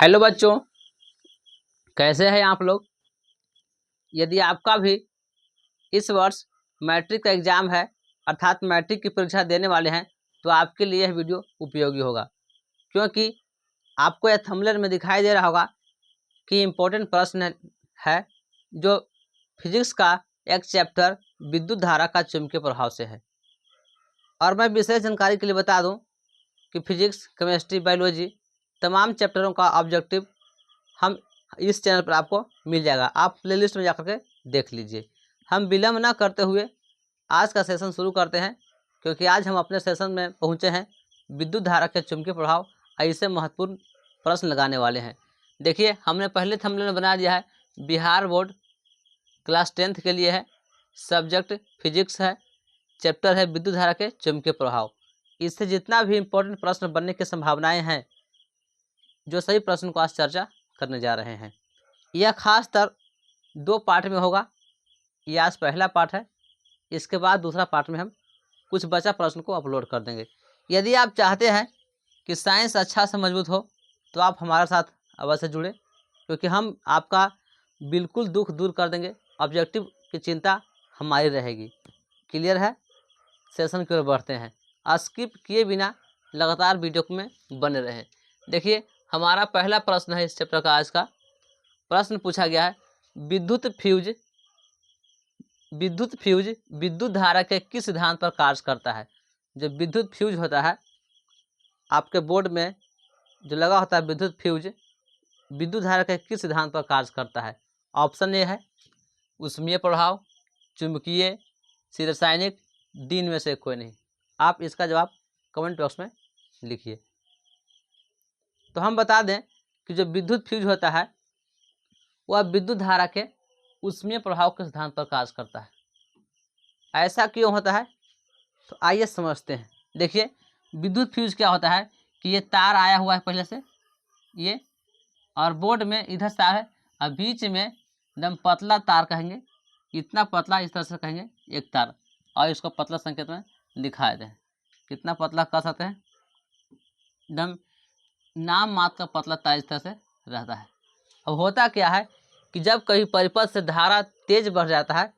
Hello बच्चों, कैसे हैं आप लोग। यदि आपका भी इस वर्ष मैट्रिक का एग्ज़ाम है अर्थात मैट्रिक की परीक्षा देने वाले हैं तो आपके लिए यह वीडियो उपयोगी होगा, क्योंकि आपको यह थंबनेल में दिखाई दे रहा होगा कि इम्पोर्टेंट प्रश्न है जो फिजिक्स का एक चैप्टर विद्युत धारा का चुंबकीय प्रभाव से है। और मैं विशेष जानकारी के लिए बता दूं कि फिजिक्स, केमिस्ट्री, बायोलॉजी तमाम चैप्टरों का ऑब्जेक्टिव हम इस चैनल पर आपको मिल जाएगा। आप प्लेलिस्ट में जाकर के देख लीजिए। हम विलम्ब ना करते हुए आज का सेशन शुरू करते हैं, क्योंकि आज हम अपने सेशन में पहुंचे हैं विद्युत धारा के चुंबकीय प्रभाव ऐसे महत्वपूर्ण प्रश्न लगाने वाले हैं। देखिए, हमने पहले थंबनेल में बना दिया है बिहार बोर्ड क्लास 10th के लिए है, सब्जेक्ट फिजिक्स है, चैप्टर है विद्युत धारा के चुंबकीय प्रभाव। इससे जितना भी इम्पोर्टेंट प्रश्न बनने की संभावनाएँ हैं, जो सही प्रश्न को आज चर्चा करने जा रहे हैं। यह खासतर 2 पार्ट में होगा। यह आज पहला पार्ट है, इसके बाद दूसरा पार्ट में हम कुछ बचा प्रश्न को अपलोड कर देंगे। यदि आप चाहते हैं कि साइंस अच्छा से मजबूत हो तो आप हमारे साथ अवश्य जुड़े, क्योंकि हम आपका बिल्कुल दुख दूर कर देंगे। ऑब्जेक्टिव की चिंता हमारी रहेगी। क्लियर है? सेशन की ओर बढ़ते हैं, स्किप किए बिना लगातार वीडियो में बने रहें। देखिए, हमारा पहला प्रश्न है इस चैप्टर का। आज का प्रश्न पूछा गया है विद्युत फ्यूज विद्युत धारा के किस सिद्धांत पर कार्य करता है। जो विद्युत फ्यूज होता है आपके बोर्ड में जो लगा होता है, विद्युत फ्यूज विद्युत धारा के किस सिद्धांत पर कार्य करता है। ऑप्शन ए है ऊष्मीय प्रभाव, चुंबकीय, रासायनिक, डी इनमें से कोई नहीं। आप इसका जवाब कमेंट बॉक्स में लिखिए। तो हम बता दें कि जो विद्युत फ्यूज होता है वह विद्युत धारा के ऊष्मीय प्रभाव के सिद्धांत पर कार्य करता है। ऐसा क्यों होता है, तो आइए समझते हैं। देखिए, विद्युत फ्यूज क्या होता है कि ये तार आया हुआ है पहले से ये, और बोर्ड में इधर तार है और बीच में एकदम पतला तार कहेंगे, इतना पतला, इस तरह से कहेंगे एक तार, और इसको पतला संकेत में दिखाए दें। कितना पतला कर सकते हैं, एकदम नाम मात्र का पतला तार इस तरह से रहता है। अब होता क्या है कि जब कहीं परिपथ से धारा तेज बढ़ जाता है,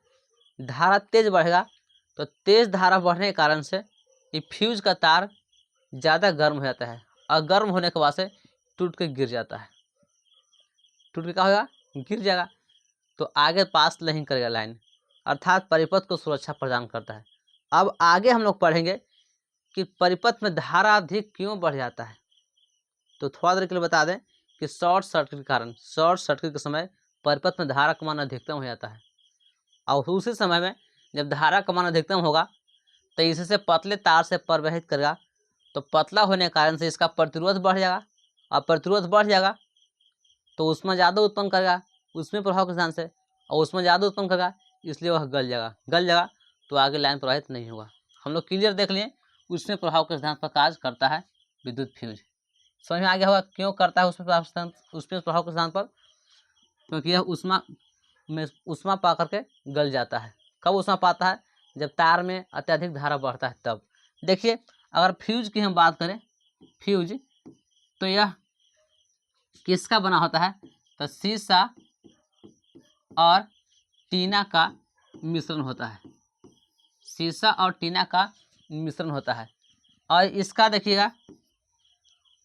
धारा तेज बढ़ेगा तो तेज धारा बढ़ने के कारण से ये फ्यूज का तार ज़्यादा गर्म हो जाता है, और गर्म होने के बाद से टूट के गिर जाता है। टूट के क्या होगा, गिर जाएगा, तो आगे पास नहीं करेगा लाइन, अर्थात परिपथ को सुरक्षा प्रदान करता है। अब आगे हम लोग पढ़ेंगे कि परिपथ में धारा अधिक क्यों बढ़ जाता है। तो थोड़ा देर के लिए बता दें कि शॉर्ट सर्किट के कारण, शॉर्ट सर्किट के समय परिपथ में धारा का मान अधिकतम हो जाता है, और उसी समय में जब धारा का मान अधिकतम होगा तो इससे पतले तार से प्रवाहित करेगा, तो पतला होने के कारण से इसका प्रतिरोध बढ़ जाएगा, और प्रतिरोध बढ़ जाएगा तो उसमें ज़्यादा उत्पन्न करेगा उसमें प्रभाव के सिद्धांत से, और उसमें ज़्यादा उत्पन्न करेगा इसलिए वह गल जाएगा तो आगे लाइन प्रवाहित नहीं होगा। हम लोग क्लियर देख लिए, उसमें प्रभाव के सिद्धांत पर कार्य करता है विद्युत फ्यूज। समझ में आ गया होगा क्यों करता है उसमें प्रभाव के सिद्धांत पर, क्योंकि यह उष्मा पा करके गल जाता है। कब उष्मा पाता है, जब तार में अत्यधिक धारा बढ़ता है तब। देखिए, अगर फ्यूज की हम बात करें, फ्यूज तो यह किसका बना होता है, तो शीशा और टीना का मिश्रण होता है। शीशा और टीना का मिश्रण होता है, और इसका देखिएगा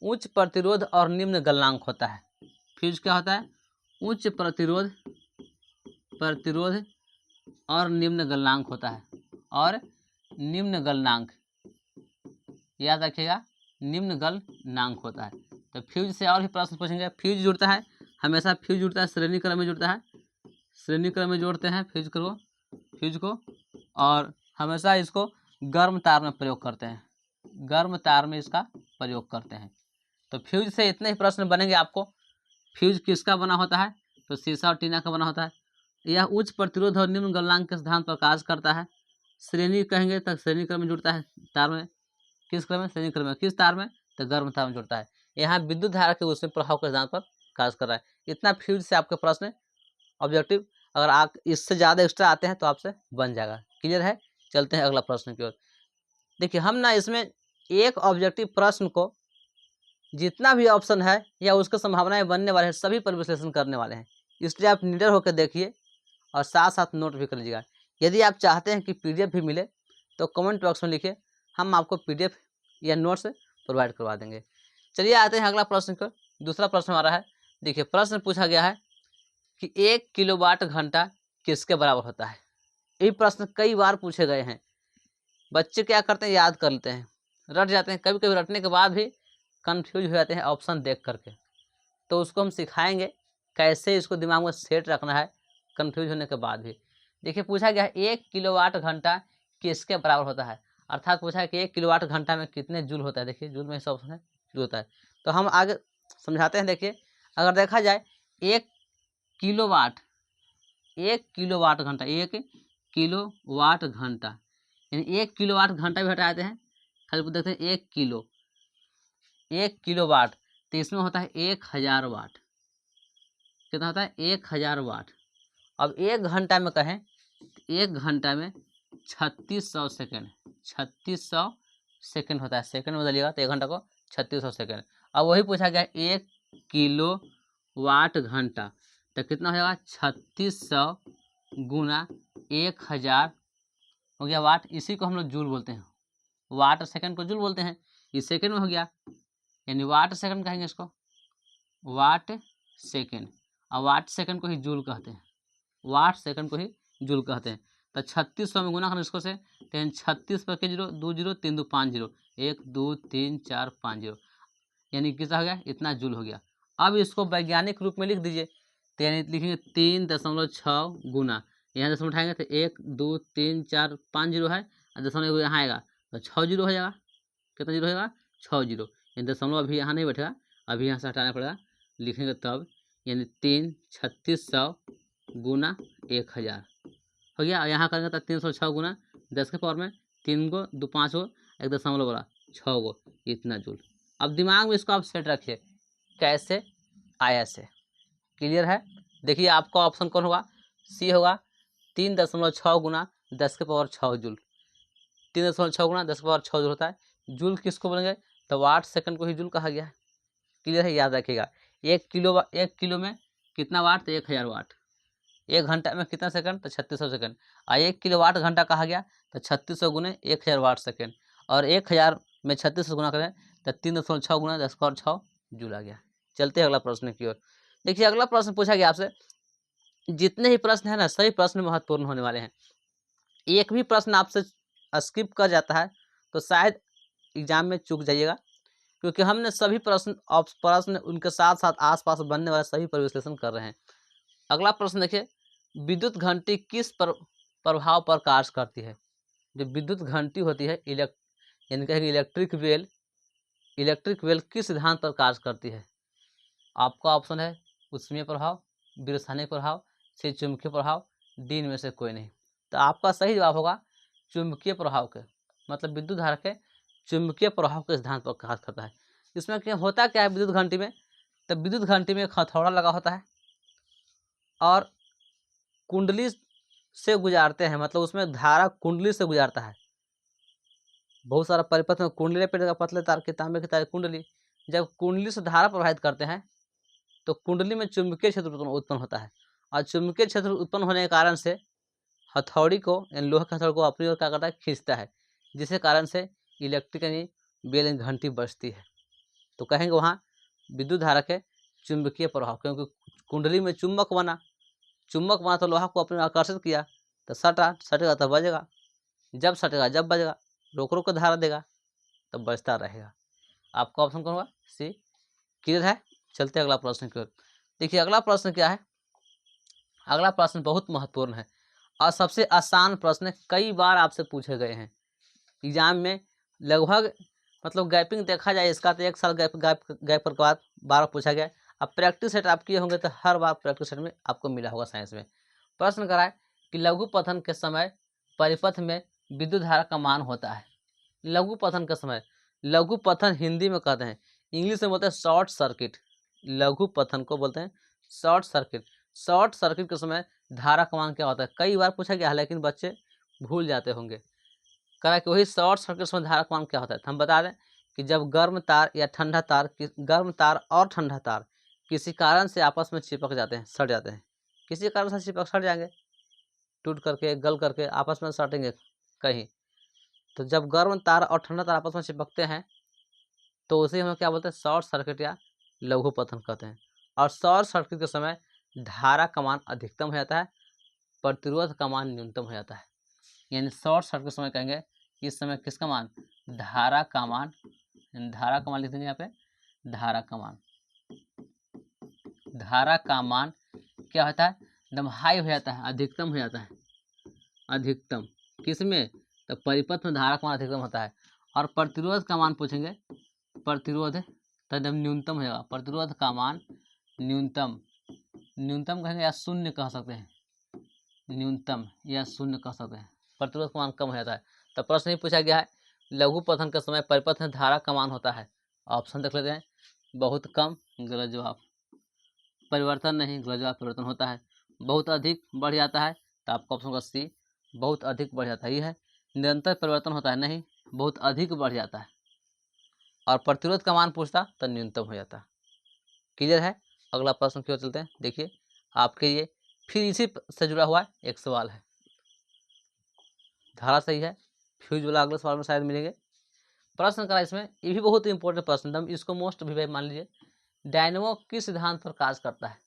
उच्च प्रतिरोध और निम्न गलनांक होता है। फ्यूज क्या होता है, उच्च प्रतिरोध और निम्न गलनांक होता है, और निम्न गलनांक याद रखिएगा, निम्न गलनांक होता है। तो फ्यूज से और भी प्रश्न पूछेंगे। फ्यूज जुड़ता है, हमेशा फ्यूज जुड़ता है श्रेणी क्रम में जुड़ता है, श्रेणी क्रम में जोड़ते हैं फ्यूज को, और हमेशा इसको गर्म तार में प्रयोग करते हैं, गर्म तार में इसका प्रयोग करते हैं। तो फ्यूज से इतने ही प्रश्न बनेंगे आपको। फ्यूज किसका बना होता है, तो शीशा और टीना का बना होता है। यह उच्च प्रतिरोध और निम्न गलनांक के सिद्धांत पर कार्य करता है। श्रेणी कहेंगे तो श्रेणी क्रम में जुड़ता है तार में, किस क्रम में, श्रेणी क्रम में, किस तार में, तो गर्म तार में जुड़ता है। यहाँ विद्युत धारा के उसमें प्रभाव के सिद्धांत पर कार्य कर रहा है। इतना फ्यूज से आपके प्रश्न ऑब्जेक्टिव, अगर आप इससे ज़्यादा एक्स्ट्रा आते हैं तो आपसे बन जाएगा। क्लियर है? चलते हैं अगला प्रश्न की ओर। देखिए, हम ना इसमें एक ऑब्जेक्टिव प्रश्न को जितना भी ऑप्शन है या उसके संभावनाएं बनने वाले हैं सभी पर विश्लेषण करने वाले हैं, इसलिए आप निडर होकर देखिए और साथ साथ नोट भी कर लीजिएगा। यदि आप चाहते हैं कि PDF भी मिले तो कमेंट बॉक्स में लिखिए, हम आपको PDF या नोट्स प्रोवाइड करवा देंगे। चलिए आते हैं अगला प्रश्न पर। दूसरा प्रश्न हमारा है, देखिए प्रश्न पूछा गया है कि 1 किलोवाट घंटा किसके बराबर होता है। ये प्रश्न कई बार पूछे गए हैं। बच्चे क्या करते हैं, याद कर लेते हैं, रट जाते हैं, कभी कभी रटने के बाद भी कंफ्यूज हो जाते हैं ऑप्शन देख करके। तो उसको हम सिखाएंगे कैसे इसको दिमाग में सेट रखना है कंफ्यूज होने के बाद भी। देखिए पूछा गया है 1 किलोवाट घंटा किसके बराबर होता है, अर्थात पूछा है कि 1 किलोवाट घंटा में कितने जूल होता है। देखिए जूल में इस ऑप्शन है जूल होता है, तो हम आगे समझाते हैं। देखिए अगर देखा जाए 1 किलोवाट 1 किलोवाट घंटा 1 किलोवाट घंटा यानी 1 किलोवाट घंटा भी हटा देते हैं, खाली देखते हैं 1 किलोवाट, तो इसमें होता है 1000 वाट। कितना होता है 1000 वाट। अब 1 घंटा में कहें तो 1 घंटा में 3600 सेकेंड 3600 सेकेंड होता है, सेकेंड में बदलिएगा तो 1 घंटा को 3600 सेकेंड। अब वही पूछा गया 1 किलो वाट घंटा, तो कितना हो जाएगा 3600 गुना 1000 हो गया वाट। इसी को हम लोग जूल बोलते हैं, वाट सेकंड को जूल बोलते हैं। इस सेकंड में हो गया यानी वाट सेकंड कहेंगे इसको, वाट सेकंड। और वाट सेकंड को ही जूल कहते हैं, वाट सेकंड को ही जूल कहते हैं। तो 3600 में गुना करना इसको से, तो 36 पर के 0 2 0 3 2 5 0 1 2 3 4 5 0 यानी कितना हो गया, इतना जूल हो गया। अब इसको वैज्ञानिक रूप में लिख दीजिए, तो यानी लिखेंगे 3.6 गुना, यहाँ दशमलव उठाएंगे तो 1 2 3 4 5 0 है, और दशमलव यहाँ आएगा तो 6 0 हो जाएगा। कितना जीरो होगा 6 0, यानी दशमलव अभी यहाँ नहीं बैठेगा, अभी यहाँ से हटाना पड़ेगा, लिखेंगे तब, यानी 3 3600 गुना 1000 हो गया। और यहाँ करेंगे तो 306 गुना 10 के पावर में 3 को 2 5 को 1 दशमलव बड़ा 6 को, इतना जूल। अब दिमाग में इसको आप सेट रखिए कैसे आया से, क्लियर है। देखिए आपका ऑप्शन कौन होगा, सी होगा 3.6 गुना 10 के पावर 6 जूल। 3.6 गुना 10 के पावर 6 जूल होता है। जूल किसको बोलेंगे, तो वाट सेकंड को ही जूल कहा गया है, क्लियर है, याद रखिएगा। 1 किलो में कितना वाट, तो 1000 वाट। 1 घंटा में कितना सेकंड, तो 3600 सेकंड। और 1 किलोवाट घंटा कहा गया तो 3600 गुने 1000 वाट सेकंड, और 1000 में 3600 गुना करें तो 3.6 गुना 10 के पावर 6 जूल आ गया। चलते हैं अगला प्रश्न की ओर। देखिए अगला प्रश्न पूछा गया आपसे, जितने ही प्रश्न है ना सभी प्रश्न महत्वपूर्ण होने वाले हैं। एक भी प्रश्न आपसे स्किप कर जाता है तो शायद एग्जाम में चूक जाइएगा, क्योंकि हमने सभी प्रश्न उनके साथ साथ आसपास बनने वाले सभी पर विश्लेषण कर रहे हैं। अगला प्रश्न देखिए, विद्युत घंटी किस प्रभाव पर कार्य करती है। जो विद्युत घंटी होती है यानी कहेंगे इलेक्ट्रिक वेल किस सिद्धांत पर कार्य करती है। आपका ऑप्शन है ऊष्मीय प्रभाव, विरसानिक प्रभाव, से चुंबकीय प्रभाव, डी में से कोई नहीं। तो आपका सही जवाब होगा चुंबकीय प्रभाव के, मतलब विद्युत धारा के चुंबकीय प्रभाव के सिद्धांत पर कार्य करता है। इसमें क्या होता क्या है विद्युत घंटी में, तो विद्युत घंटी में एक हथौड़ा लगा होता है और कुंडली से गुजारते हैं, मतलब उसमें धारा कुंडली से गुजारता है। बहुत सारा परिपथ में कुंडली पे पतले तार के तांबे के तार कुंडली, जब कुंडली से धारा प्रवाहित करते हैं तो कुंडली में चुंबकीय क्षेत्र उत्पन्न होता है, और चुंबकीय क्षेत्र उत्पन्न होने के कारण से हथौड़ी को यानी लोहे के हथौड़ी को अपनी ओर क्या करता है, खींचता है, जिसके कारण से इलेक्ट्रिक यानी बेल यानी घंटी बजती है। तो कहेंगे वहाँ विद्युत धारा के चुंबकीय प्रभाव, क्योंकि कुंडली में चुंबक बना तो लोहा को अपने आकर्षित किया, तो सटेगा तब बजेगा, जब सटेगा जब बजेगा, रोक रोक कर धारा देगा तब बजता रहेगा। आपका ऑप्शन कौन होगा, सी, क्लियर है। चलते अगला प्रश्न की ओर। देखिए अगला प्रश्न क्या है, अगला प्रश्न बहुत महत्वपूर्ण है और सबसे आसान प्रश्न, कई बार आपसे पूछे गए हैं एग्जाम में। लगभग मतलब गैपिंग देखा जाए इसका तो 1 साल गैप के बाद 12 पूछा गया। अब प्रैक्टिस सेट आप किए होंगे तो हर बार प्रैक्टिस सेट में आपको मिला होगा। साइंस में प्रश्न कराए कि लघु पतन के समय परिपथ में विद्युत धारा का मान होता है। लघु पतन के समय, लघु पतन हिंदी में कहते हैं, इंग्लिश में बोलते हैं शॉर्ट सर्किट। लघु पतन को बोलते हैं शॉर्ट सर्किट। शॉर्ट सर्किट के समय धारा का मान क्या होता है, कई बार पूछा गया है लेकिन बच्चे भूल जाते होंगे। करा कि वही शॉर्ट सर्किट में धारा का मान क्या होता है। हम बता दें कि जब गर्म तार या ठंडा तार, गर्म तार और ठंडा तार किसी कारण से आपस में चिपक जाते हैं, सट जाते हैं, किसी कारण से सट जाएंगे, टूट करके गल करके आपस में सटेंगे कहीं। तो जब गर्म तार और ठंडा तार आपस में चिपकते हैं तो उसे हम क्या बोलते हैं, शॉर्ट सर्किट या लघु पतन कहते हैं। और शॉर्ट सर्किट के समय धारा का मान अधिकतम हो जाता है, प्रतिरोध का मान न्यूनतम हो जाता है। यानी शॉर्ट सर्किट के समय कहेंगे इस समय किसका मान, धारा का मान, लिख देंगे यहाँ पे, धारा का मान क्या होता है, एकदम हाई हो जाता है, अधिकतम हो जाता है, अधिकतम किसमें, तो परिपथ में धारा का मान अधिकतम होता है। और प्रतिरोध का मान पूछेंगे, प्रतिरोध तो एकदम न्यूनतम हो जाएगा, प्रतिरोध का मान न्यूनतम कहेंगे या शून्य कह सकते हैं, न्यूनतम या शून्य कह सकते हैं, प्रतिरोध का मान कम हो जाता है। तो प्रश्न ही पूछा गया है लघु पतन के समय परिपथ में धारा का मान होता है, ऑप्शन देख लेते हैं, बहुत कम, गलत जवाब, परिवर्तन नहीं, गलत जवाब, परिवर्तन होता है, बहुत अधिक बढ़ जाता है, तो आपका ऑप्शन का सी, बहुत अधिक बढ़ जाता है, ये है। निरंतर परिवर्तन होता है, नहीं, बहुत अधिक बढ़ जाता है। और प्रतिरोध का मान पूछता तो न्यूनतम हो जाता। क्लियर है। अगला प्रश्न की ओर चलते हैं। देखिए आपके लिए फिर इसी से जुड़ा हुआ एक सवाल है, धारा सही है, फ्यूज वाला अगले सवाल में शायद मिलेंगे। प्रश्न करा इसमें, ये भी बहुत इंपॉर्टेंट प्रश्न था, इसको मोस्ट भी मान लीजिए, डायनेमो किस सिद्धांत पर कार्य करता है,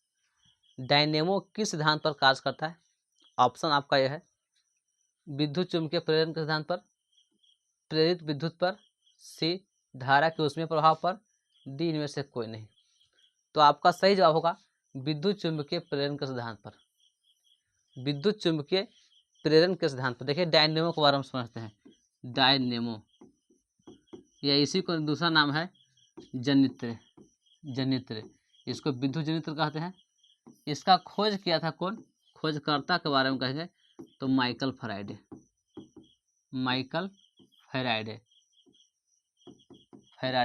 डायनेमो किस सिद्धांत पर कार्य करता है। ऑप्शन आपका यह है, विद्युत चुंबकीय प्रेरण के सिद्धांत पर, प्रेरित विद्युत पर, सी धारा के ऊष्मीय प्रभाव पर, डी इनमें से कोई नहीं। तो आपका सही जवाब होगा विद्युत चुंबकीय प्रेरण के सिद्धांत पर, विद्युत चुंबकीय प्रेरण के सिद्धांत पर। देखिए डायनेमो के बारे में समझते हैं, डायनेमो या इसी को दूसरा नाम है जनित्र, इसको विद्युत जनित्र कहते हैं। इसका खोज किया था कौन, खोजकर्ता के बारे में कहेंगे तो माइकल फैराडे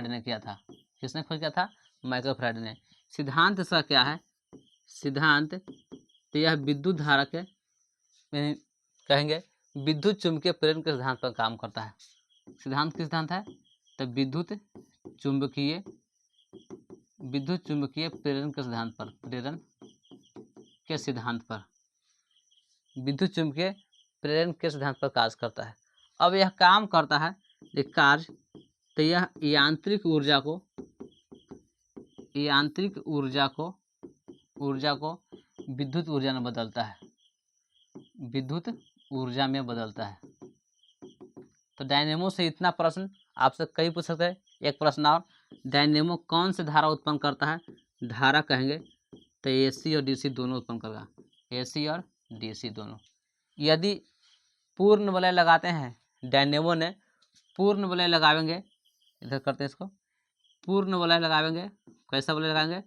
ने किया था। किसने खोज किया था, माइकल फैराडे ने। सिद्धांत इसका क्या है, सिद्धांत तो यह विद्युत धारा के कहेंगे विद्युत चुंबकीय प्रेरण के सिद्धांत पर काम करता है। सिद्धांत किस सिद्धांत है, तो विद्युत चुंबकीय प्रेरण के सिद्धांत पर, विद्युत चुंबकीय प्रेरण के सिद्धांत पर कार्य करता है। अब यह काम करता है, एक कार्य, तो यह यांत्रिक ऊर्जा को विद्युत ऊर्जा में बदलता है, तो डायनेमो से इतना प्रश्न आपसे कई पूछ सकते हैं। एक प्रश्न और, डायनेमो कौन से धारा उत्पन्न करता है, धारा कहेंगे तो एसी और डीसी दोनों उत्पन्न करेगा, एसी और डीसी दोनों। यदि पूर्ण वलय लगाते हैं, डायनेमो ने पूर्ण वलय लगाएंगे, इधर करते हैं इसको, पूर्ण वलय लगाएंगे, कैसा वलय लगाएंगे,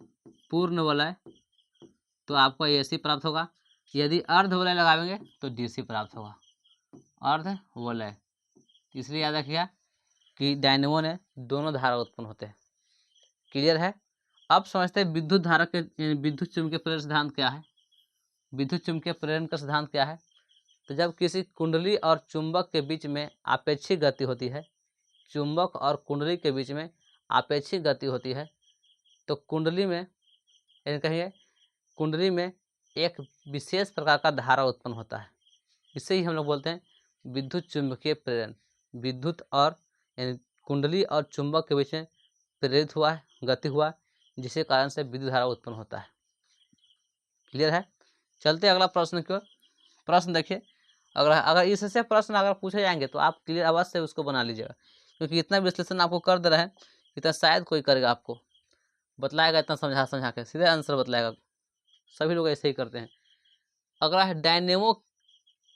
पूर्ण वलय, तो आपको एसी प्राप्त होगा। यदि अर्ध वलय लगाएंगे तो डीसी प्राप्त होगा, अर्ध वलय। इसलिए याद रखिएगा कि डायनेमो ने दोनों धारा उत्पन्न होते हैं। क्लियर है। अब समझते हैं विद्युत धारा के विद्युत चुंबकीय प्रेरण सिद्धांत क्या है। विद्युत चुंबकीय प्रेरण का सिद्धांत क्या है, तो जब किसी कुंडली और चुंबक के बीच में आपेक्षिक गति होती है, चुंबक और कुंडली के बीच में आपेक्षिक गति होती है, तो कुंडली में कहिए कुंडली में एक विशेष प्रकार का धारा उत्पन्न होता है। इसे ही हम लोग बोलते हैं विद्युत चुंबकीय प्रेरण। विद्युत और कुंडली और चुंबक के बीच में प्रेरित हुआ है, गति हुआ, जिसके कारण से विद्युत धारा उत्पन्न होता है। क्लियर है। चलते अगला प्रश्न की ओर। प्रश्न देखिए, अगर इससे प्रश्न अगर पूछे जाएंगे तो आप क्लियर अवश्य उसको बना लीजिएगा, क्योंकि इतना विश्लेषण आपको कर दे रहे हैं, इतना शायद कोई करेगा, आपको बतलाएगा, इतना समझा के सीधे आंसर बतलाएगा। सभी लोग ऐसे ही करते हैं। अगला है डायनेमो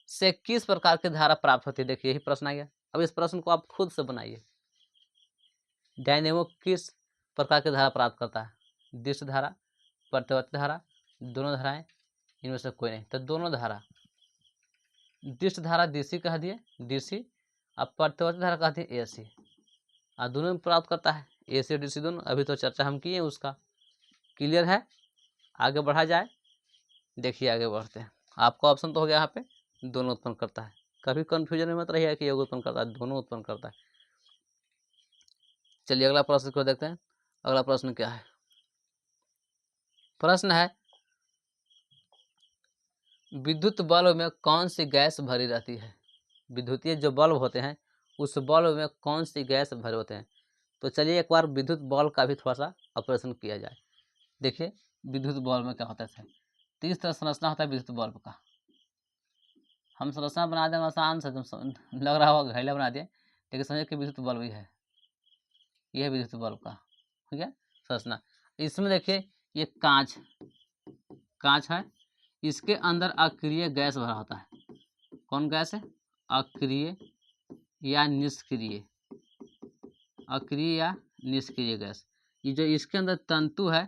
से किस प्रकार की धारा प्राप्त होती है। देखिए यही प्रश्न आ गया। अब इस प्रश्न को आप खुद से बनाइए। डायनेमो किस प्रकार की धारा प्राप्त करता है, दृश्य धारा, प्रत्यावर्ती धारा, दोनों धाराएं, इनमें से कोई नहीं। तो दोनों धारा, दृश्य धारा डीसी कह दिए, डीसी, अब प्रत्यावर्ती धारा कह दिए एसी, और दोनों में प्राप्त करता है, एसी और डीसी दोनों। अभी तो चर्चा हम किए उसका। क्लियर है। आगे बढ़ा जाए। देखिए आगे बढ़ते हैं। आपका ऑप्शन तो हो गया यहाँ पे, दोनों उत्पन्न करता है। कभी कंफ्यूजन में मत रहिए कि ये उत्पन्न करता है, दोनों उत्पन्न करता है। चलिए अगला प्रश्न को देखते हैं। अगला प्रश्न क्या है? प्रश्न है, विद्युत बल्ब में कौन सी गैस भरी रहती है? विद्युतीय जो बल्ब होते हैं उस बल्ब में कौन सी गैस भरे होते हैं? तो चलिए एक बार विद्युत बल्ब का भी थोड़ा सा ऑपरेशन किया जाए। देखिए विद्युत बल्ब में क्या होता है। तो इस तरह संरचना होता है विद्युत बल्ब का। हम संरचना बना दें आसान से, लग रहा होगा घैला बना दिए, लेकिन समझिए कि विद्युत बल्ब ही है। यह है विद्युत बल्ब का, ठीक है, संरचना। इसमें देखिए ये कांच है, इसके अंदर अक्रिय गैस भरा होता है। कौन गैस है? अक्रिय या निष्क्रिय, अक्रिय या निष्क्रिय गैस। ये जो इसके अंदर तंतु है,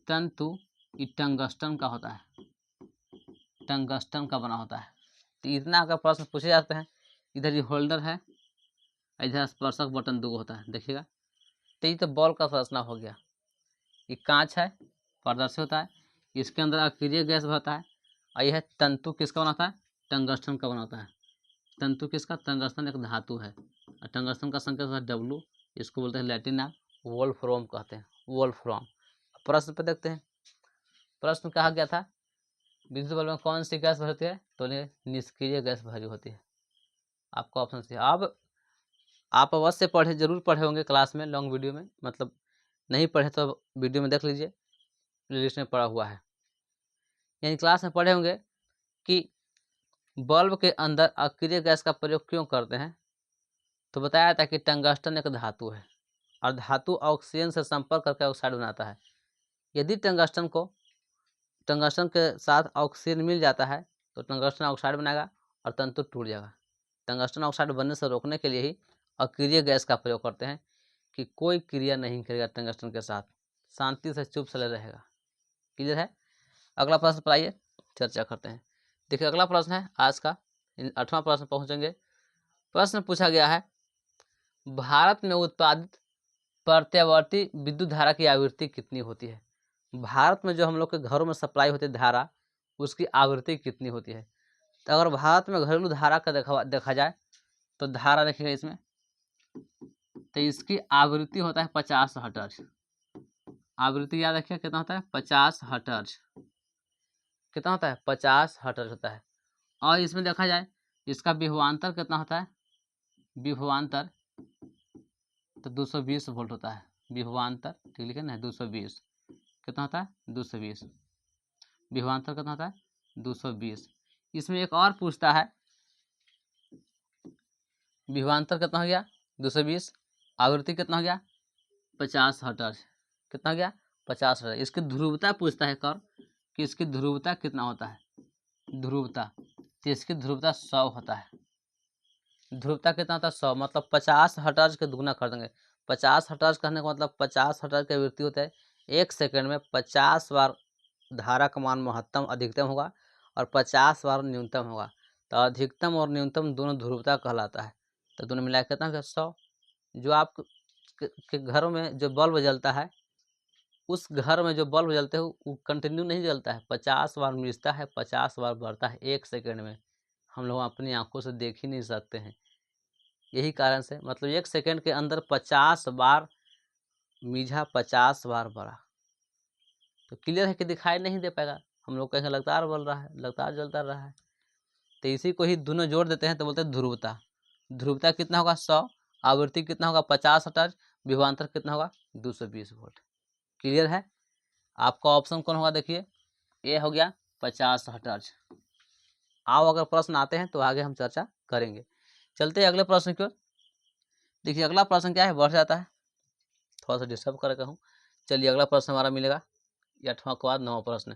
तंतु ये टंगस्टन का होता है, टंगस्टन का बना होता है। तो इतना अगर प्रश्न पूछे जाते हैं, इधर ये होल्डर है, इधर स्पर्शक बटन 2 होता है, देखिएगा। तो ये तो बॉल का संरचना हो गया। ये कांच है, पारदर्शी होता है, इसके अंदर अक्रिय गैस भरता है। और यह तंतु किसका बनाता है? टंगस्टन का बनाता है। तंतु किसका? टंगस्टन एक धातु है, और टंगस्टन का संकेत होता है W। इसको बोलते हैं लैटिन नाम वोल्फ्राम कहते हैं, वोल्फ्राम। प्रश्न पे देखते हैं। प्रश्न कहा गया था विद्युत बल्ब में कौन सी गैस भरती है? तो निष्क्रिय गैस भरी होती है। आपका ऑप्शन सी। अब आप अवश्य पढ़े, जरूर पढ़े होंगे क्लास में, लॉन्ग वीडियो में, मतलब नहीं पढ़े तो वीडियो में देख लीजिए, प्लेलिस्ट में पड़ा हुआ है। यानी क्लास में पढ़े होंगे कि बल्ब के अंदर अक्रिय गैस का प्रयोग क्यों करते हैं। तो बताया था कि टंगस्टन एक धातु है, और धातु ऑक्सीजन से संपर्क करके ऑक्साइड बनाता है। यदि टंगस्टन के साथ ऑक्सीजन मिल जाता है तो टंगस्टन ऑक्साइड बनाएगा और तंतु टूट जाएगा। टंगस्टन ऑक्साइड बनने से रोकने के लिए ही अक्रिय गैस का प्रयोग करते हैं, कि कोई क्रिया नहीं करेगा टंगस्टन के साथ, शांति से चुप चले रहेगा। क्लियर है? अगला प्रश्न पर आइए चर्चा करते हैं। देखिए अगला प्रश्न है आज का 8वां प्रश्न पहुंचेंगे। प्रश्न पूछा गया है, भारत में उत्पादित प्रत्यावर्ती विद्युत धारा की आवृत्ति कितनी होती है? भारत में जो हम लोग के घरों में सप्लाई होती है धारा, उसकी आवृत्ति कितनी होती है? तो अगर भारत में घरेलू धारा का देखा जाए तो धारा देखिएगा इसमें, तो इसकी आवृत्ति होता है 50 हर्ट्ज। आवृत्ति याद रखिए कितना होता है? 50 हर्ट्ज। कितना होता है? 50 हर्ट्ज होता है। और इसमें देखा जाए इसका विभवांतर कितना होता है? विभवांतर तो 220 वोल्ट होता है। विभवांतर ठीक लिखे ना, 220 कितना होता है? 220। विभवांतर कितना होता है? 220। इसमें एक और पूछता है, विभवांतर कितना हो गया? 220। आवृत्ति कितना हो गया? 50 हर्ट्ज। कितना हो गया? 50 हर्ट्ज। इसकी ध्रुवता पूछता है कर कि इसकी ध्रुवता कितना होता है? ध्रुवता, तो इसकी ध्रुवता 100 होता है। ध्रुवता कितना होता है? 100, मतलब 50 हर्ट्ज के दुगना कर देंगे। 50 हर्ट्ज कहने का मतलब 50 हर्ट्ज की आवृत्ति होता है 1 सेकंड में 50 बार धारा का मान महत्तम अधिकतम होगा और 50 बार न्यूनतम होगा। तो अधिकतम और न्यूनतम दोनों ध्रुवता कहलाता है। तो दोनों मिला कितना होगा? 100। जो आप के घरों में जो बल्ब जलता है, उस घर में जो बल्ब जलते हैं वो कंटिन्यू नहीं जलता है, 50 बार मिलता है, 50 बार बढ़ता है 1 सेकंड में। हम लोग अपनी आंखों से देख ही नहीं सकते हैं। यही कारण से मतलब 1 सेकंड के अंदर 50 बार मीझा, 50 बार बढ़ा। तो क्लियर है कि दिखाई नहीं दे पाएगा। हम लोग कहेंगे लगातार बोल रहा है, लगातार जलता रहा है। तो इसी को ही दोनों जोड़ देते हैं तो बोलते हैं ध्रुवता। ध्रुवता कितना होगा? 100। आवृत्ति कितना होगा? 50 हर्ट्ज। विभवांतर कितना होगा? 220 वोल्ट। क्लियर है? आपका ऑप्शन कौन होगा? देखिए ये हो गया 50 हर्ट्ज। आओ अगर प्रश्न आते हैं तो आगे हम चर्चा करेंगे। चलते हैं अगले प्रश्न की ओर। देखिए अगला प्रश्न क्या है, बढ़ जाता है, थोड़ा सा डिस्टर्ब कर रखा हूँ। चलिए अगला प्रश्न हमारा मिलेगा 8वां के बाद 9वां प्रश्न।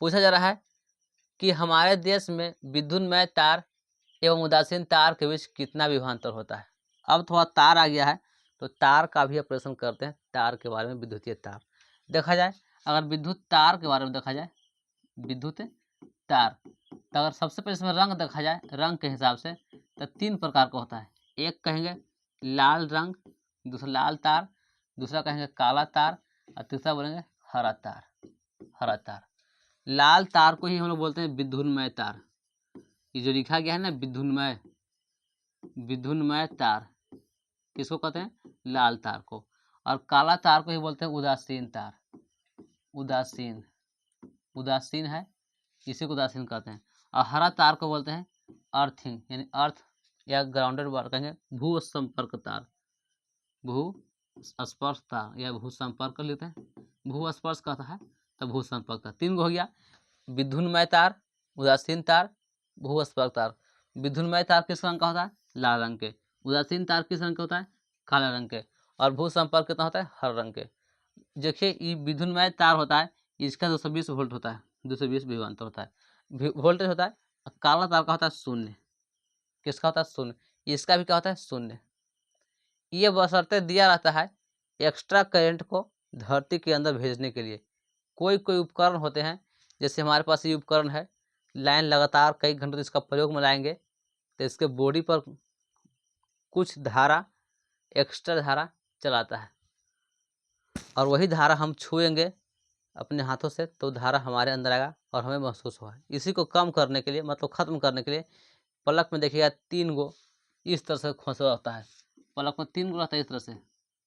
पूछा जा रहा है कि हमारे देश में विद्युन्मय तार एवं उदासीन तार के बीच कितना विभवांतर होता है? अब थोड़ा तार आ गया है तो तार का भी ऑपरेशन करते हैं। तार के बारे में, विद्युतीय तार देखा जाए, अगर विद्युत तार के बारे में देखा जाए, विद्युत तार, तो अगर सबसे पहले इसमें रंग देखा जाए, रंग के हिसाब से तो 3 प्रकार का होता है। एक कहेंगे लाल रंग, दूसरा लाल तार, दूसरा कहेंगे काला तार, और तीसरा बोलेंगे हरा तार। हरा तार, लाल तार को ही हम लोग बोलते हैं विद्युन्मय तार। ये जो लिखा गया है ना विद्युन्मय, विद्युन्मय तार, किसको कहते हैं? लाल तार को। और काला तार को ही बोलते हैं उदासीन तार। उदासीन, उदासीन है, इसी को उदासीन कहते हैं। और हरा तार को बोलते हैं अर्थिंग, यानी अर्थ या ग्राउंडेड वायर कहेंगे, भू संपर्क तार। भू स्पर्श तार या भू संपर्क लेते हैं, भू स्पर्श कहता है तो भू संपर्क तार। 3 गो हो गया, विद्युन्मय तार, उदासीन तार, भू स्पर्श तार। विद्युन्मय तार किस रंग का होता है? लाल रंग के। उदासीन तार किस रंग का होता है? काला रंग के। और भू संपर्क कितना होता है? हरे रंग के। देखिए ये विद्युन्मय तार होता है, इसका 220 वोल्ट होता है, 220 विभवांतर होता है, वोल्टेज होता है। काला तार का होता है शून्य। किसका होता है? शून्य। इसका भी क्या होता है? शून्य। ये बशर्ते दिया रहता है एक्स्ट्रा करंट को धरती के अंदर भेजने के लिए। कोई कोई उपकरण होते हैं, जैसे हमारे पास ये उपकरण है, लाइन लगातार कई घंटों इसका प्रयोग में लाएंगे तो इसके बॉडी पर कुछ धारा, एक्स्ट्रा धारा चलाता है, और वही धारा हम छुएंगे अपने हाथों से तो धारा हमारे अंदर आएगा और हमें महसूस होगा। इसी को कम करने के लिए, मतलब खत्म करने के लिए, पलक में देखिएगा 3 गो इस तरह से खोसा होता है। पलक में 3 गो रहता है इस तरह से,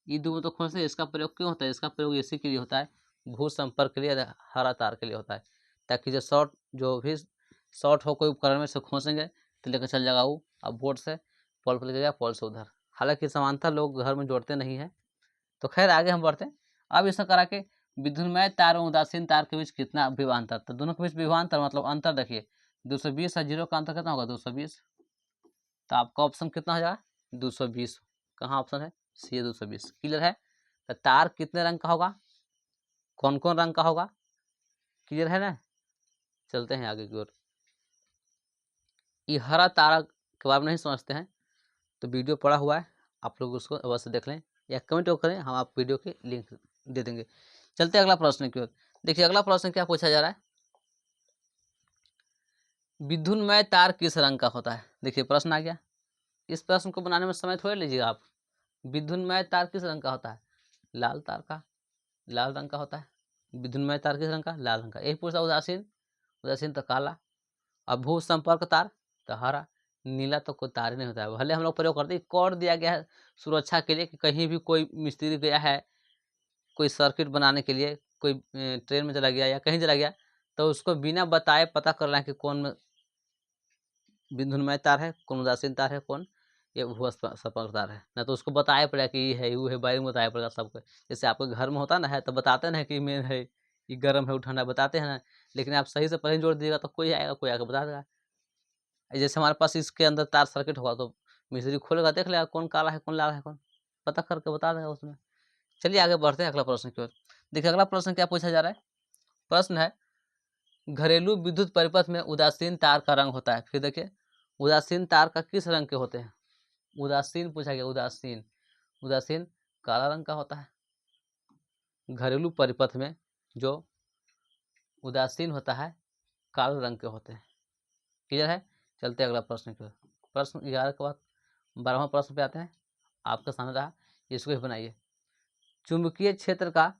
ये 2 तो खोसे। इसका प्रयोग क्यों होता है? इसका प्रयोग इसी के लिए होता है, भू संपर्क के लिए, हरा तार के लिए होता है, ताकि जो भी शॉर्ट हो कोई उपकरण में से खोसेंगे तो लेकर चल जाएगा वो, अब बोर्ड से पोल पर ले जाएगा, पोल से उधर। हालांकि समांतर लोग घर में जोड़ते नहीं है। तो खैर आगे हम बढ़ते हैं। अब इसका करा के विद्युन्मय तार और उदासीन तार के बीच कितना विभवांतर, तो दोनों के बीच विभवांतर मतलब अंतर देखिए, 220 और 0 का अंतर कितना होगा? 220। तो आपका ऑप्शन कितना हो जाएगा? 220। कहाँ ऑप्शन है? सी 220। क्लियर है? तो तार कितने रंग का होगा, कौन कौन रंग का होगा? क्लियर है ना? चलते हैं आगे की ओर। ये हरा तारा के बारे में नहीं समझते हैं तो वीडियो पड़ा हुआ है, आप लोग उसको अवश्य देख लें या कमेंट करें, हम आप वीडियो की लिंक दे देंगे। चलते हैं अगला प्रश्न की ओर। देखिए अगला प्रश्न क्या पूछा जा रहा है, विद्युन्मय तार किस रंग का होता है? देखिए प्रश्न आ गया। इस प्रश्न को बनाने में समय थोड़े लीजिएगा आप। विद्युन्मय तार किस रंग का होता है? लाल तार का, लाल रंग का होता है। विद्युन्मय तार किस रंग का? लाल रंग का। यही पूछा उदासीन, उदासीन तो काला। अब भू संपर्क तार तो हरा, नीला तो कोई तार ही नहीं होता है। भले हम लोग प्रयोग करते हैं, कोड दिया गया है सुरक्षा के लिए कि कहीं भी कोई मिस्त्री गया है कोई सर्किट बनाने के लिए, कोई ट्रेन में चला गया या कहीं चला गया तो उसको बिना बताए पता कर रहा है कि कौन विद्युन्मय तार है, कौन उदासीन तार है, कौन ये भू संपर्क तार है। ना तो उसको बताया पड़ेगा कि ये है, वो है, बारे में बताया पड़ेगा सबको। जैसे आपके घर में होता ना है तो बताते ना है कि मेन है, ये गर्म है, वो ठंडा, बताते हैं ना। लेकिन आप सही से पहले जोड़ दीजिएगा तो कोई आएगा, कोई आकर बता देगा। जैसे हमारे पास इसके अंदर तार सर्किट होगा तो मिस्त्री खोलेगा, देख लेगा कौन काला है, कौन लाल है, कौन, पता करके बता देगा उसमें। चलिए आगे बढ़ते हैं अगला प्रश्न की ओर। देखिए अगला प्रश्न क्या पूछा जा रहा है, प्रश्न है घरेलू विद्युत परिपथ में उदासीन तार का रंग होता है। फिर देखिए उदासीन तार का किस रंग के होते हैं? उदासीन पूछा गया, उदासीन, उदासीन काला रंग का होता है। घरेलू परिपथ में जो उदासीन होता है काले रंग के होते हैं। क्लियर है? चलते अगला प्रश्न की ओर। प्रश्न 11 के बाद 12वां प्रश्न पे आते हैं। आपका सामने रहा, इसको ही बनाइए। चुंबकीय क्षेत्र का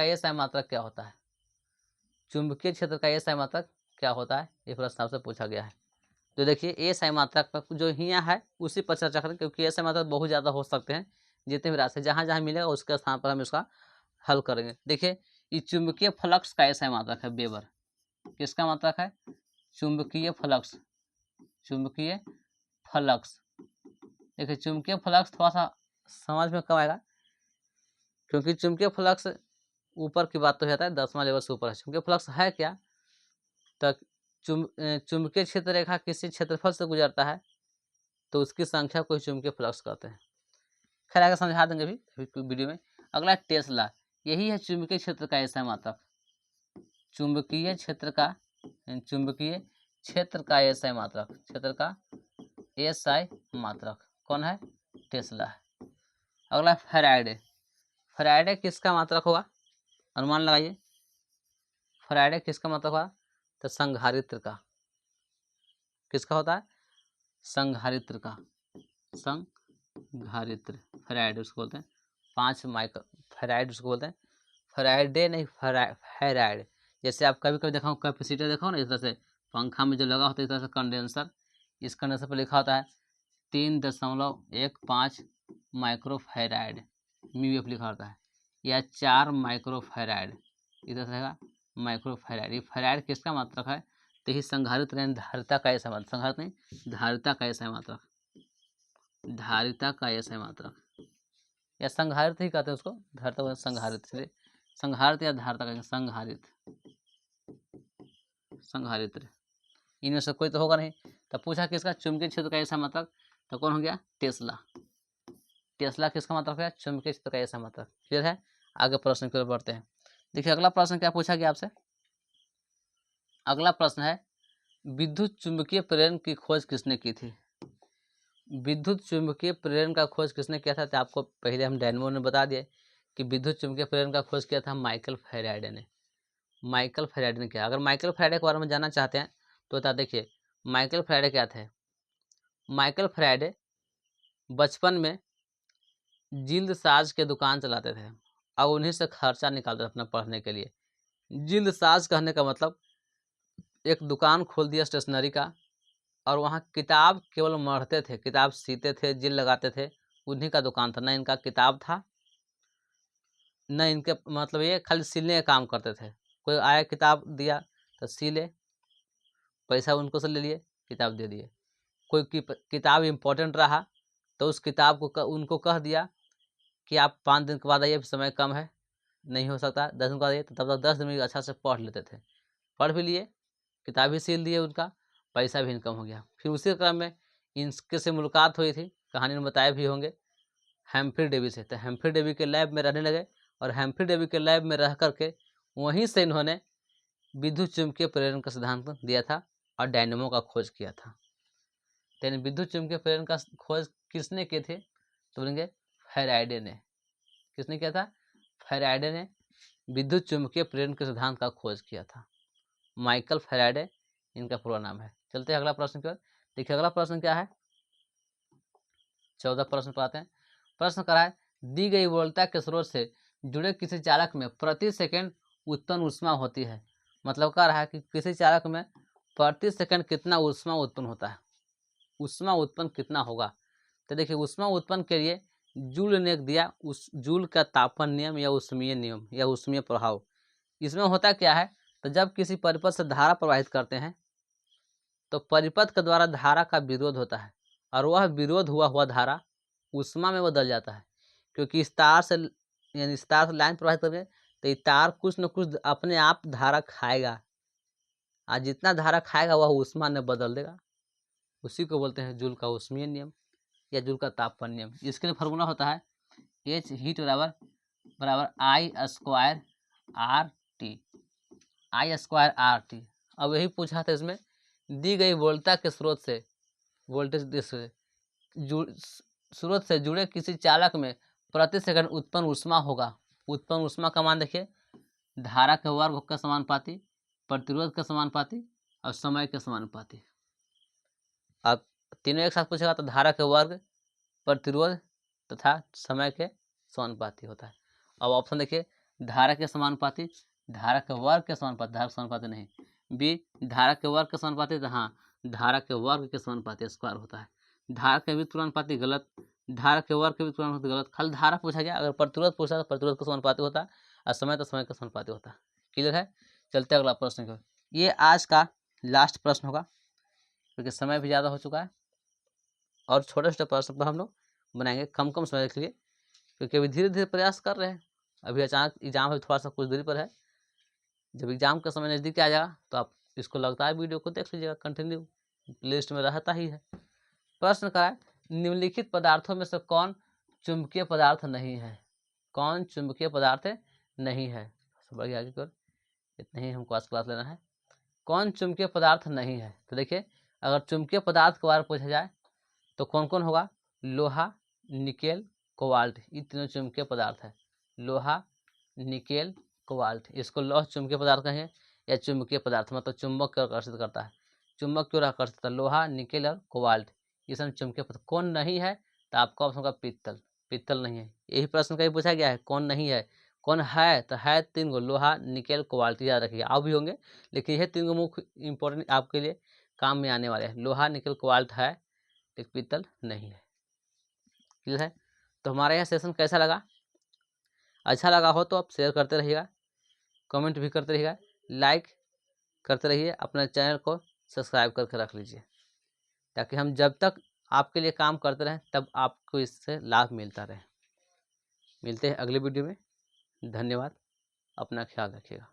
SI मात्रक क्या होता है? चुंबकीय क्षेत्र का SI मात्रक क्या होता है, ये प्रश्न आपसे पूछा गया है। तो देखिए SI मात्रक पर जो यहाँ है उसी पर चर्चा करें, क्योंकि SI मात्रक बहुत ज़्यादा हो सकते हैं, जितने भी रास्ते जहाँ जहाँ मिलेगा उसके स्थान पर हम इसका हल करेंगे। देखिए ये चुंबकीय फ्लक्स का SI मात्रक है वेबर। किसका मात्रक है? चुंबकीय फ्लक्स, चुंबकीय फ्लक्स। देखिए चुंबकीय फ्लक्स थोड़ा सा समझ में कम आएगा, क्योंकि चुंबकीय फ्लक्स ऊपर की बात तो जाता है, 10वां लेवल से ऊपर है। चुंबकीय फ्लक्स है क्या? तो चुंबकीय क्षेत्र रेखा किसी क्षेत्रफल से गुजरता है तो उसकी संख्या को चुंबकीय फ्लक्स कहते हैं। खैर आगे समझा देंगे अभी वीडियो में। अगला टेस्ला, यही है चुंबकीय क्षेत्र का SI मात्रक। चुंबकीय क्षेत्र का SI मात्रक, क्षेत्र का SI मात्रक कौन है? टेस्ला है। अगला फैराडे, फैराडे किसका मात्रक होगा? अनुमान लगाइए, फैराडे किसका मात्रक होगा? तो संधारित्र का। किसका होता है? संधारित्र का, संधारित्र, फैराडे उसको बोलते हैं। 5 माइक्रो फैराड उसको बोलते हैं, फैराडे नहीं, फैराड। जैसे आप कभी कभी देखा हो कैपेसिटर, देखा हो ना इस तरह से पंखा में जो लगा होता है इस तरह से कंडेंसर, इस कंडेंसर पर लिखा होता है 3.15 माइक्रोफैराड म्यू लिखा होता है, या 4 माइक्रोफैराड, इधर रहेगा माइक्रोफैराड। ये फैराड किसका मात्रक है? तो ही संधारित्र यानी धारिता का ऐसा मात्रक, संधारित नहीं धारिता का ऐसा मात्रक, धारिता का ऐसा मात्रक, या संधारित ही कहते हैं उसको, धारिता संधारित, इसलिए संधारित या धारिता का संधारित, संधारित्र, इनमें से कोई तो होगा नहीं। तो पूछा किसका? चुंबकीय क्षेत्र का ऐसा मात्रक, तो कौन हो गया? टेस्ला। टेस्ला किसका मात्रक है? चुंबकीय क्षेत्र का ऐसा मात्रक। क्लियर है? आगे प्रश्न की ओर बढ़ते हैं। देखिए अगला प्रश्न क्या पूछा गया आपसे। अगला प्रश्न है विद्युत चुंबकीय प्रेरण की खोज किसने की थी? विद्युत चुंबकीय प्रेरण का खोज किसने किया था? तो आपको पहले हम डायनेमो ने बता दिया कि विद्युत चुंबकीय प्रेरण का खोज किया था माइकल फैराडे ने। माइकल फैराडे ने किया। अगर माइकल फैराडे के बारे में जानना चाहते हैं तो बता, देखिए माइकल फैराडे क्या थे। माइकल फैराडे बचपन में जिल्द साज के दुकान चलाते थे और उन्हीं से खर्चा निकालते थे अपना पढ़ने के लिए। जिल्द साज कहने का मतलब एक दुकान खोल दिया स्टेशनरी का, और वहाँ किताब केवल मढ़ते थे, किताब सीते थे, जिल लगाते थे, उन्हीं का दुकान था। न इनका किताब था, न इनके मतलब ये खाली सिलने का काम करते थे। कोई आया किताब दिया तो सिले, पैसा उनको से ले लिए, किताब दे दिए। कोई किताब इम्पोर्टेंट रहा तो उस किताब को उनको कह दिया कि आप 5 दिन के बाद आइए, समय कम है, नहीं हो सकता 10 दिन के बाद आइए, तो तब तक 10 दिन में अच्छा से पढ़ लेते थे। पढ़ भी लिए, किताब भी सील दिए, उनका पैसा भी इनकम हो गया। फिर उसी क्रम में इनके से मुलाकात हुई थी, कहानी में बताए भी होंगे, हैम्फ्री डेवी से। तो हैम्फ्री डेवी के लैब में रहने लगे, और हैम्फ्री डेवी के लैब में रह करके वहीं से इन्होंने विद्युत चुंबकीय प्रेरण का सिद्धांत दिया था और डायनेमो का खोज किया था। तो विद्युत चुंबकीय प्रेरण का खोज किसने किए थे? तो बोलेंगे फैराडे ने। किसने किया था? फैराडे ने विद्युत चुंबकीय प्रेरण के सिद्धांत का खोज किया था। माइकल फैराडे इनका पूरा नाम है। चलते हैं अगला प्रश्न की ओर। देखिए अगला प्रश्न क्या है, 14 प्रश्न पर आते हैं। प्रश्न करा है दी गई वोल्टता के स्रोत से जुड़े किसी चालक में प्रति सेकंड उत्पन्न ऊष्मा होती है। मतलब कह रहा है कि किसी चालक में प्रति सेकंड कितना ऊष्मा उत्पन्न होता है, ऊष्मा उत्पन्न कितना होगा। तो देखिए ऊष्मा उत्पन्न के लिए जूल ने दिया, उस जूल का तापन नियम या ऊष्मीय नियम या ऊष्मीय प्रभाव। इसमें होता क्या है, तो जब किसी परिपथ से धारा प्रवाहित करते हैं तो परिपथ के द्वारा धारा का विरोध होता है, और वह विरोध हुआ धारा ऊष्मा में बदल जाता है। क्योंकि इस तार से यानी इस तार से लाइन प्रवाहित करेंगे तो ये तार कुछ न कुछ अपने आप धारा खाएगा, और जितना धारा खाएगा वह ऊष्मा में बदल देगा। उसी को बोलते हैं जूल का ऊष्मीय नियम या जूल का तापन नियम। इसके लिए फार्मूला होता है H हीट बराबर आई स्क्वायर आर टी, आई स्क्वायर आर टी। अब यही पूछा था इसमें, दी गई वोल्टता के स्रोत से, वोल्टेज स्रोत से जुड़े किसी चालक में प्रति सेकंड उत्पन्न ऊष्मा होगा। उत्पन्न ऊष्मा का मान देखिए, धारा के वर्ग का समानुपाती, प्रतिरोध के समानुपाती और समय के समानुपाती। अब तीनों एक साथ पूछेगा तो धारा के वर्ग, प्रतिरोध तथा समय के समानुपाती होता है। अब ऑप्शन देखिए, धारा के समानुपाती, धारा के वर्ग के समानुपाती, धारा के समानुपाती नहीं, बी धारा के वर्ग के समानुपाती, तो हाँ धारा के वर्ग के समानुपाती स्क्वायर होता है। धारा के भी तुलनानुपाती गलत, धारा के वर्ग के भी तुलनानुपाती गलत, खाली धारा पूछा गया। अगर प्रतिरोध पूछा तो प्रतिरोध के समानुपाती होता है, और समय तो समय के समानुपाती होता है। क्लियर है? चलते अगला प्रश्न की ओर। ये आज का लास्ट प्रश्न होगा क्योंकि समय भी ज़्यादा हो चुका है, और छोटे छोटे प्रश्न पर हम लोग बनाएंगे कम कम समय के लिए, क्योंकि अभी धीरे धीरे प्रयास कर रहे हैं। अभी अचानक एग्जाम है, थोड़ा सा कुछ दूरी पर है। जब एग्जाम का समय नज़दीक आ जाएगा तो आप इसको लगता है वीडियो को देख लीजिएगा, कंटिन्यू लिस्ट में रहता ही है। प्रश्न का है निम्नलिखित पदार्थों में से कौन चुंबकीय पदार्थ नहीं है? कौन चुंबकीय पदार्थ नहीं है? बढ़िया आगे कर, इतना ही हमको आज क्लास लेना है। कौन चुंबकीय पदार्थ नहीं है? तो देखिए अगर चुंबकीय पदार्थ के बारे में पूछा जाए तो कौन कौन होगा? लोहा, निकेल, कोबाल्ट, ये तीनों चुंबकीय पदार्थ है। लोहा, निकेल, कोबाल्ट, इसको लौह चुंबकीय पदार्थ कहेंगे, या चुंबकीय पदार्थ मतलब चुंबक को आकर्षित करता है। चुंबक क्यों आकर्षित करता है? लोहा, निकेल और कोबाल्ट, ये सब चुंबकीय पदार्थ। कौन नहीं है? तो आपका ऑप्शन होगा पीतल। पीतल नहीं है। यही प्रश्न कहीं पूछा गया है, कौन नहीं है। कौन है? तो है 3 गो, लोहा, निकेल, कोबाल्ट, याद रखिए। आप भी होंगे, लेकिन यह 3 गो मुख्य इंपॉर्टेंट आपके लिए काम में आने वाले हैं। लोहा, निकेल, कोबाल्ट है, एक पीतल नहीं है। क्लियर है? तो हमारा यह सेशन कैसा लगा? अच्छा लगा हो तो आप शेयर करते रहिएगा, कमेंट भी करते रहिएगा, लाइक करते रहिए, अपने चैनल को सब्सक्राइब करके रख लीजिए, ताकि हम जब तक आपके लिए काम करते रहें तब आपको इससे लाभ मिलता रहे। मिलते हैं अगले वीडियो में। धन्यवाद, अपना ख्याल रखिएगा।